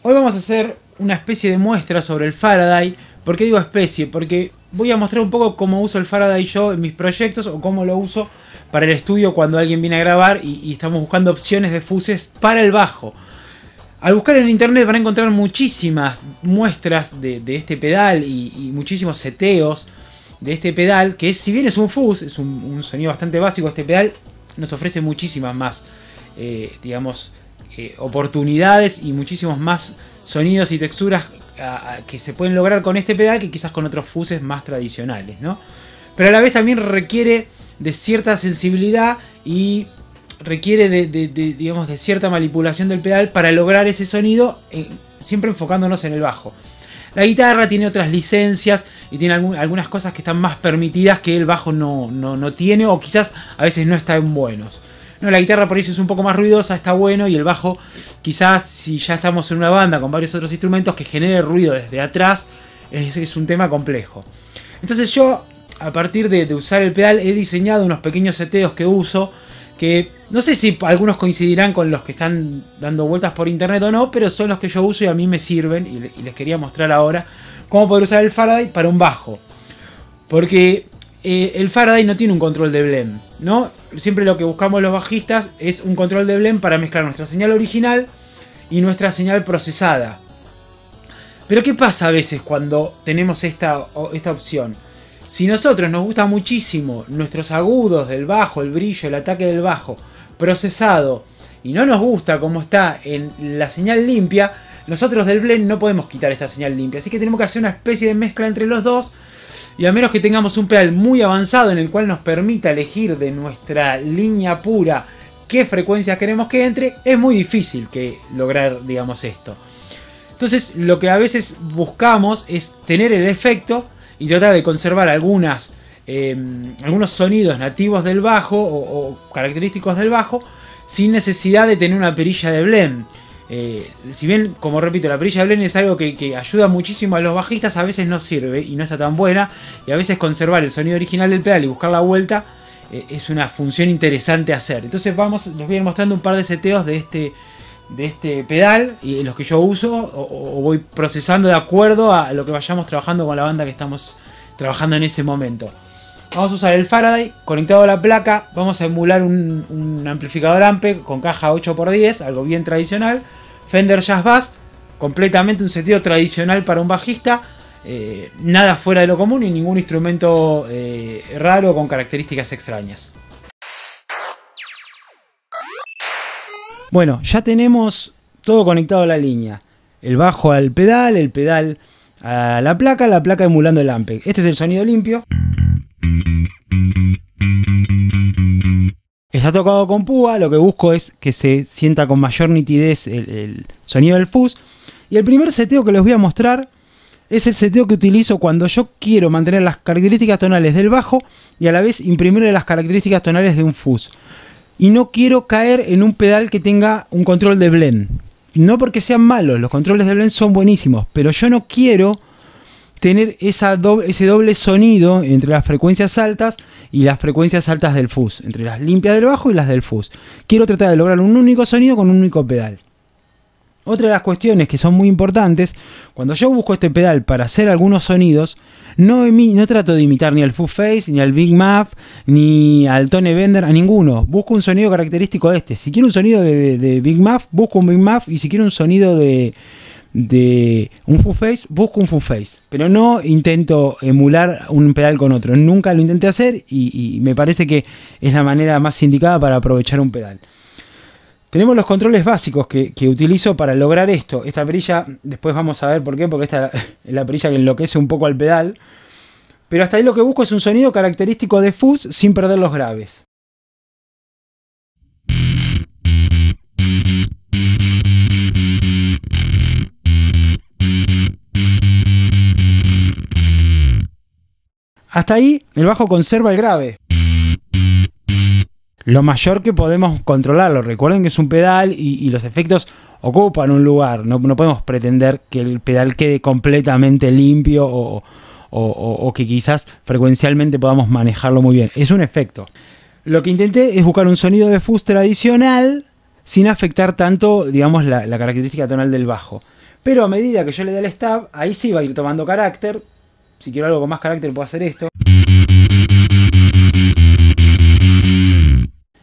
Hoy vamos a hacer una especie de muestra sobre el Faraday. ¿Por qué digo especie? Porque voy a mostrar un poco cómo uso el Faraday yo en mis proyectos o cómo lo uso para el estudio cuando alguien viene a grabar y estamos buscando opciones de fuses para el bajo. Al buscar en internet van a encontrar muchísimas muestras de este pedal y muchísimos seteos de este pedal, que si bien es un fuzz, es un sonido bastante básico, este pedal nos ofrece muchísimas más, oportunidades y muchísimos más sonidos y texturas que se pueden lograr con este pedal que quizás con otros fuzzes más tradicionales, ¿no? Pero a la vez también requiere de cierta sensibilidad y requiere de cierta manipulación del pedal para lograr ese sonido, siempre enfocándonos en el bajo. La guitarra tiene otras licencias y tiene algunas cosas que están más permitidas que el bajo no tiene, o quizás a veces no están buenos. No, la guitarra por eso es un poco más ruidosa, está bueno, y el bajo quizás si ya estamos en una banda con varios otros instrumentos que genere ruido desde atrás es un tema complejo. Entonces yo, a partir de usar el pedal, he diseñado unos pequeños seteos que uso, que no sé si algunos coincidirán con los que están dando vueltas por internet o no, pero son los que yo uso y a mí me sirven, y les quería mostrar ahora cómo poder usar el Faraday para un bajo. Porque el Faraday no tiene un control de blend, ¿no? Siempre lo que buscamos los bajistas es un control de blend para mezclar nuestra señal original y nuestra señal procesada. Pero ¿qué pasa a veces cuando tenemos esta opción? Si nosotros nos gusta muchísimo nuestros agudos del bajo, el brillo, el ataque del bajo procesado, y no nos gusta cómo está en la señal limpia, nosotros del blend no podemos quitar esta señal limpia. Así que tenemos que hacer una especie de mezcla entre los dos. Y a menos que tengamos un pedal muy avanzado en el cual nos permita elegir de nuestra línea pura qué frecuencias queremos que entre, es muy difícil lograr, digamos, esto. Entonces lo que a veces buscamos es tener el efecto y tratar de conservar algunos sonidos nativos del bajo o característicos del bajo sin necesidad de tener una perilla de blend. Si bien, como repito, la perilla de blend es algo que ayuda muchísimo a los bajistas, a veces no sirve y no está tan buena, y a veces conservar el sonido original del pedal y buscar la vuelta es una función interesante a hacer. Entonces les voy a ir mostrando un par de seteos de este pedal y los que yo uso o voy procesando de acuerdo a lo que vayamos trabajando con la banda que estamos trabajando en ese momento. Vamos a usar el Faraday conectado a la placa. Vamos a emular un amplificador Ampeg con caja 8x10, algo bien tradicional. Fender Jazz Bass, completamente un seteo tradicional para un bajista. Nada fuera de lo común y ningún instrumento raro con características extrañas. Bueno, ya tenemos todo conectado a la línea. El bajo al pedal, el pedal a la placa emulando el Ampeg. Este es el sonido limpio. Está tocado con púa, lo que busco es que se sienta con mayor nitidez el sonido del fuzz. Y el primer seteo que les voy a mostrar es el seteo que utilizo cuando yo quiero mantener las características tonales del bajo y a la vez imprimirle las características tonales de un fuzz. Y no quiero caer en un pedal que tenga un control de blend. No porque sean malos, los controles de blend son buenísimos, pero yo no quiero tener ese doble sonido entre las frecuencias altas y las frecuencias altas del fuzz, entre las limpias del bajo y las del fuzz. Quiero tratar de lograr un único sonido con un único pedal. Otra de las cuestiones que son muy importantes, cuando yo busco este pedal para hacer algunos sonidos, no trato de imitar ni al Fuzz Face, ni al Big Muff, ni al Tone Bender, a ninguno. Busco un sonido característico de este. Si quiero un sonido de Big Muff, busco un Big Muff, y si quiero un sonido de un Fuzz Face, busco un Fuzz Face. Pero no intento emular un pedal con otro. Nunca lo intenté hacer y me parece que es la manera más indicada para aprovechar un pedal. Tenemos los controles básicos que utilizo para lograr esto. Esta perilla, después vamos a ver por qué, porque esta es la perilla que enloquece un poco al pedal. Pero hasta ahí lo que busco es un sonido característico de fuzz sin perder los graves. Hasta ahí el bajo conserva el grave. Lo mayor que podemos controlarlo. Recuerden que es un pedal y los efectos ocupan un lugar. No podemos pretender que el pedal quede completamente limpio o que quizás frecuencialmente podamos manejarlo muy bien. Es un efecto. Lo que intenté es buscar un sonido de fuzz tradicional sin afectar tanto, digamos, la característica tonal del bajo. Pero a medida que yo le dé al stab, ahí sí va a ir tomando carácter. Si quiero algo con más carácter puedo hacer esto.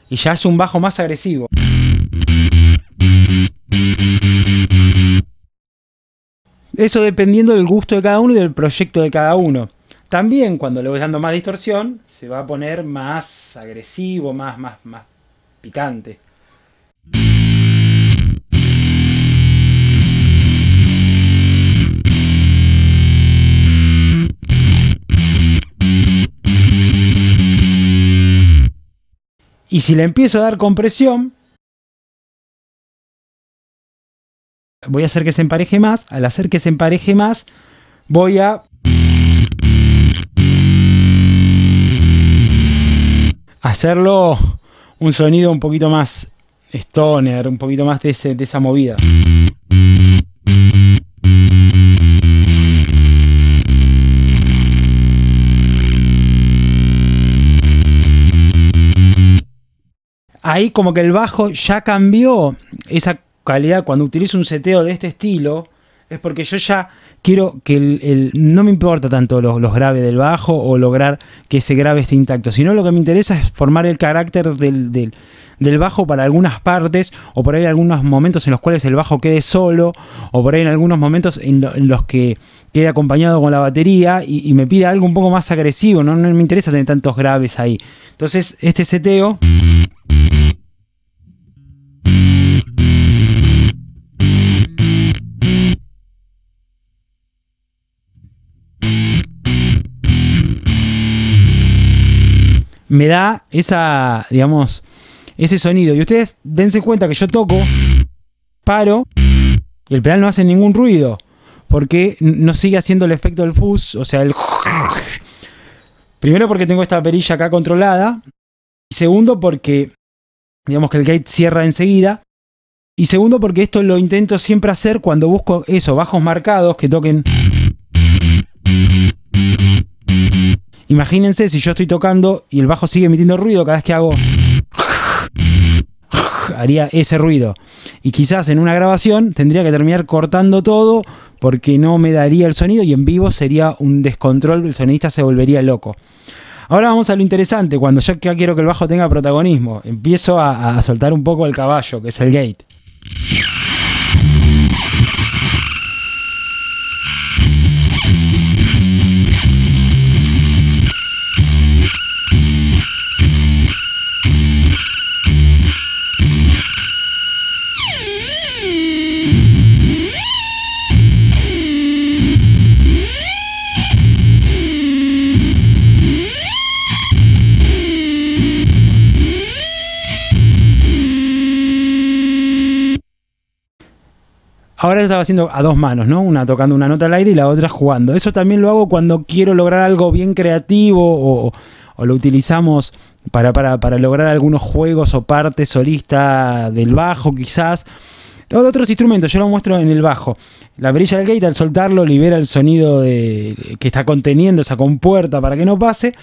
Y ya es un bajo más agresivo. Eso dependiendo del gusto de cada uno y del proyecto de cada uno. También cuando le voy dando más distorsión, se va a poner más agresivo, más picante. Y si le empiezo a dar compresión, voy a hacer que se empareje más. Al hacer que se empareje más, voy a hacerlo un sonido un poquito más stoner, un poquito más de esa movida. Ahí como que el bajo ya cambió esa calidad. Cuando utilizo un seteo de este estilo, es porque yo ya quiero que no me importa tanto los graves del bajo o lograr que ese grave esté intacto, sino lo que me interesa es formar el carácter del bajo para algunas partes, o por ahí algunos momentos en los cuales el bajo quede solo, o por ahí en algunos momentos en los que quede acompañado con la batería y me pida algo un poco más agresivo. No me interesa tener tantos graves ahí. Entonces este seteo me da ese sonido. Y ustedes dense cuenta que yo toco, paro, y el pedal no hace ningún ruido, porque no sigue haciendo el efecto del fuzz, o sea, primero porque tengo esta perilla acá controlada, y segundo porque, digamos que el gate cierra enseguida, y segundo porque esto lo intento siempre hacer cuando busco eso, bajos marcados que toquen. Imagínense si yo estoy tocando y el bajo sigue emitiendo ruido cada vez que hago, haría ese ruido. Y quizás en una grabación tendría que terminar cortando todo porque no me daría el sonido y en vivo sería un descontrol, el sonidista se volvería loco. Ahora vamos a lo interesante, cuando yo ya quiero que el bajo tenga protagonismo. Empiezo a soltar un poco el caballo, que es el gate. Ahora estaba haciendo a dos manos, ¿no? Una tocando una nota al aire y la otra jugando. Eso también lo hago cuando quiero lograr algo bien creativo o lo utilizamos para lograr algunos juegos o partes solistas del bajo quizás. O de otros instrumentos, yo lo muestro en el bajo. La perilla del gate al soltarlo libera el sonido que está conteniendo esa compuerta para que no pase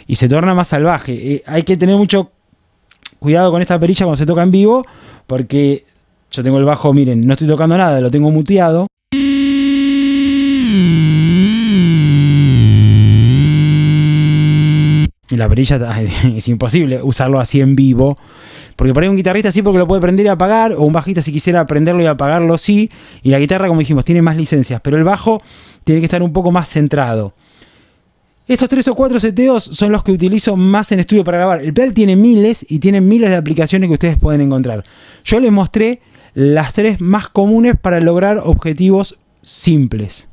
y se torna más salvaje. Hay que tener mucho cuidado con esta perilla cuando se toca en vivo porque yo tengo el bajo, miren, no estoy tocando nada, lo tengo muteado. Y la perilla es imposible usarlo así en vivo. Porque por ahí un guitarrista sí porque lo puede prender y apagar. O un bajista si quisiera prenderlo y apagarlo sí. Y la guitarra, como dijimos, tiene más licencias. Pero el bajo tiene que estar un poco más centrado. Estos 3 o 4 seteos son los que utilizo más en estudio para grabar. El pedal tiene miles y tiene miles de aplicaciones que ustedes pueden encontrar. Yo les mostré las 3 más comunes para lograr objetivos simples.